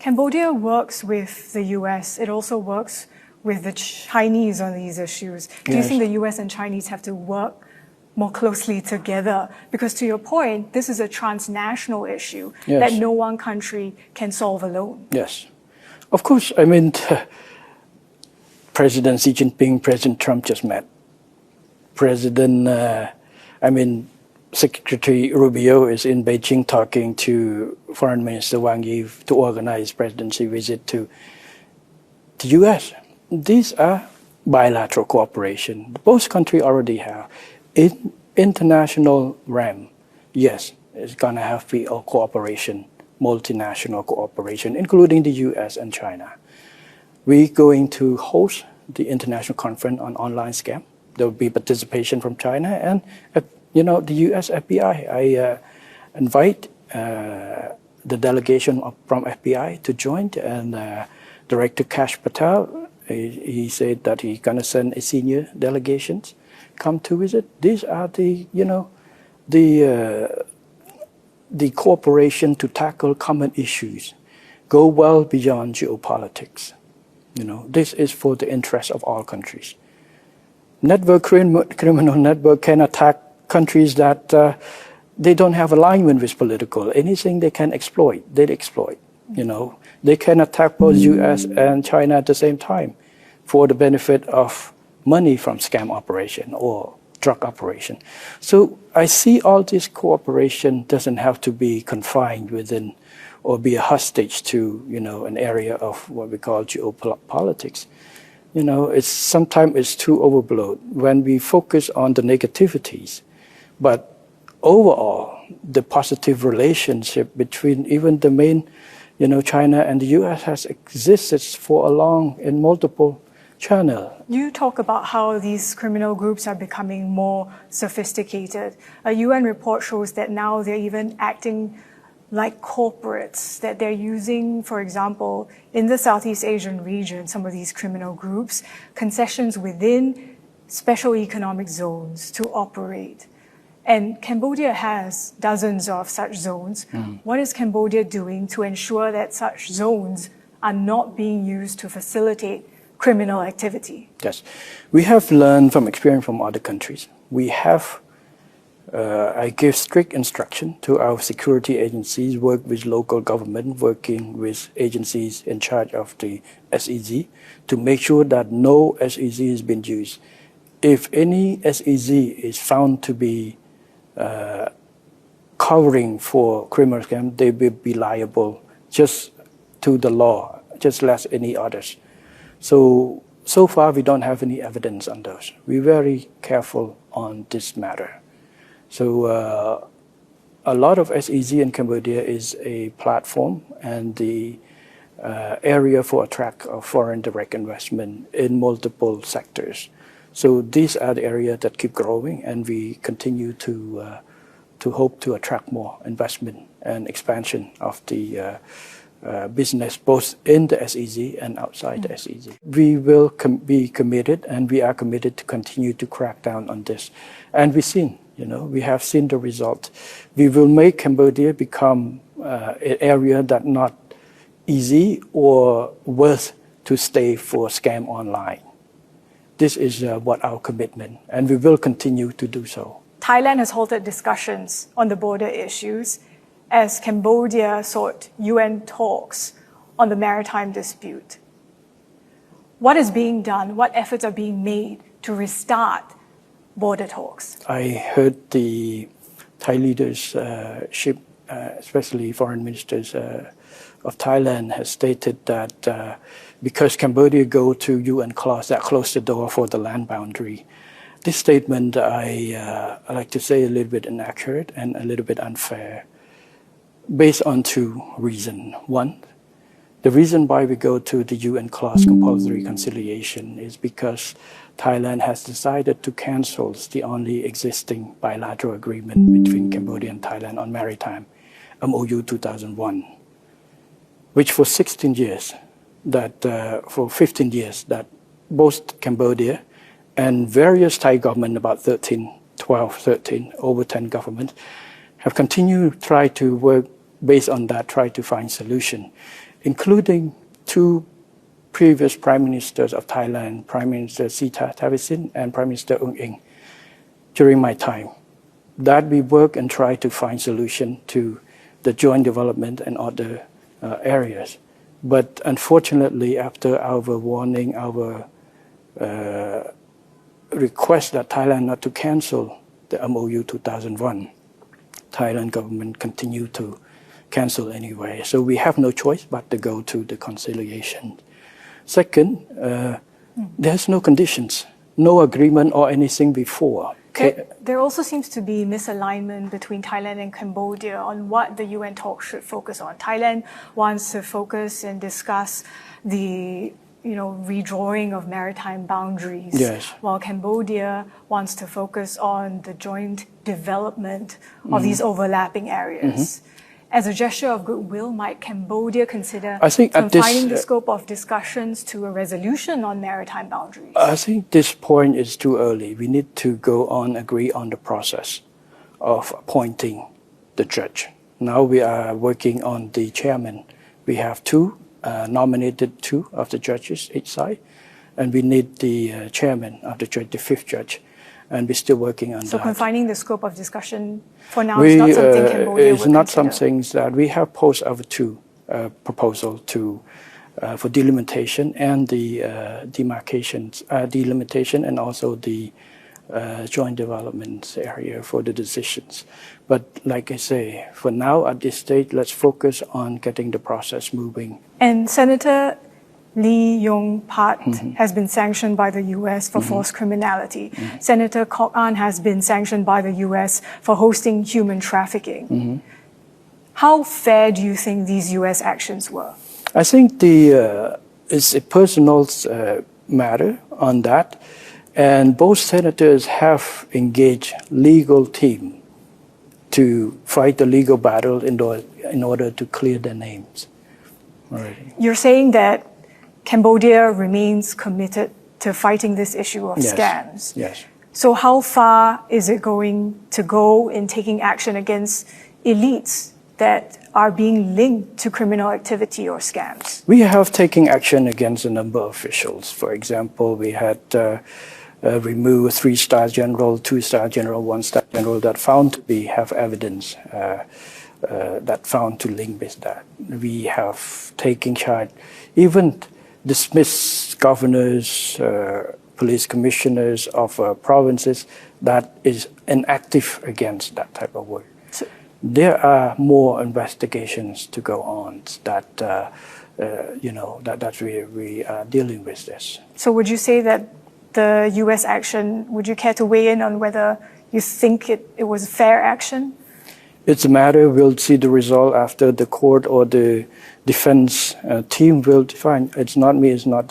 Cambodia works with the US. It also works with the Chinese on these issues. Do you think the US and Chinese have to work more closely together? Because to your point, this is a transnational issue that no one country can solve alone. Yes. Of course, I mean, President Xi Jinping, President Trump just met. Secretary Rubio is in Beijing talking to Foreign Minister Wang Yi to organize presidency visit to the US. These are bilateral cooperation. Both countries already have. In international realm, yes, it's going to have to be a cooperation, multinational cooperation, including the US and China. We're going to host the international conference on online scam. There will be participation from China and, the US FBI. I invite the delegation from FBI to join, and Director Kash Patel, he said that he's going to send a senior delegation come to visit. These are the cooperation to tackle common issues, go well beyond geopolitics. This is for the interest of all countries. Criminal network can attack countries that they don't have alignment with political. Anything they can exploit, they exploit. They can attack both US and China at the same time for the benefit of money from scam operation or drug operation. So I see all this cooperation doesn't have to be confined within or be a hostage to, an area of what we call geopolitics. Sometimes it's too overblown when we focus on the negativities. But overall, the positive relationship between even the main, China and the US has existed for a long in multiple channels. You talk about how these criminal groups are becoming more sophisticated. A UN report shows that now they're even acting like corporates, that they're using, for example, in the Southeast Asian region, some of these criminal groups, concessions within special economic zones to operate. And Cambodia has dozens of such zones. What is Cambodia doing to ensure that such zones are not being used to facilitate criminal activity? Yes, we have learned from experience from other countries. We have, I give strict instruction to our security agencies, work with local government, working with agencies in charge of the SEZ to make sure that no SEZ has been used. If any SEZ is found to be covering for criminal scam, they will be liable just to the law, just like any others. So far we don't have any evidence on those. We're very careful on this matter. So a lot of SEZ in Cambodia is a platform and the area for attract of foreign direct investment in multiple sectors. So these are the areas that keep growing, and we continue to hope to attract more investment and expansion of the business, both in the SEZ and outside the SEZ. We will be committed, and we are committed to continue to crack down on this. And we've seen, we have seen the result. We will make Cambodia become an area that not easy or worth to stay for scam online. This is what our commitment, and we will continue to do so. Thailand has halted discussions on the border issues as Cambodia sought UN talks on the maritime dispute. What is being done? What efforts are being made to restart border talks? I heard the Thai leadership, especially foreign ministers of Thailand, has stated that because Cambodia go to UN clause that closed the door for the land boundary. This statement, I like to say, a little bit inaccurate and a little bit unfair, based on two reasons. One, the reason why we go to the UN clause compulsory reconciliation is because Thailand has decided to cancel the only existing bilateral agreement between Cambodia and Thailand on maritime, MOU 2001, which for 16 years, for 15 years, that both Cambodia and various Thai government, about 13, over 10 governments, have continued to try to work based on that, try to find solution, including two previous Prime Ministers of Thailand, Prime Minister Sita Thavisin and Prime Minister Ung Eng, during my time, that we work and try to find solution to the joint development and other areas. But unfortunately, after our warning, our request that Thailand not to cancel the MOU 2001, Thailand government continued to cancel anyway. So we have no choice but to go to the conciliation. Second, there's no conditions, no agreement or anything before. There also seems to be misalignment between Thailand and Cambodia on what the UN talks should focus on. Thailand wants to focus and discuss the redrawing of maritime boundaries, yes, while Cambodia wants to focus on the joint development of these overlapping areas. As a gesture of goodwill, might Cambodia consider confining the scope of discussions to a resolution on maritime boundaries? I think this point is too early. We need to go on, agree on the process of appointing the judge. Now we are working on the chairman. We have nominated two of the judges each side, and we need the chairman of the judge, the fifth judge. And we're still working on that. So confining the scope of discussion for now is not something Cambodia would not consider. something that we have posed our two proposal for delimitation and the delimitation and also the joint development area for the decisions. But like I say, for now at this stage, let's focus on getting the process moving. And Senator Lee Yong-pat has been sanctioned by the U.S. for forced criminality. Senator Kok An has been sanctioned by the U.S. for hosting human trafficking. How fair do you think these U.S. actions were? I think it's a personal matter on that, and both senators have engaged legal team to fight the legal battle in order to clear their names. Already. You're saying that Cambodia remains committed to fighting this issue of scams. Yes. So how far is it going to go in taking action against elites that are being linked to criminal activity or scams? We have taken action against a number of officials. For example, we had removed 3-star general, 2-star general, 1-star general that found to have evidence that found to link with that. We have taken charge, even dismiss governors, police commissioners of provinces that is inactive against that type of work. So, there are more investigations to go on that we are dealing with this. So would you say that the U.S. action, would you care to weigh in on whether you think it was fair action? It's a matter, we'll see the result after the court or the defense team will define. It's not me, it's not the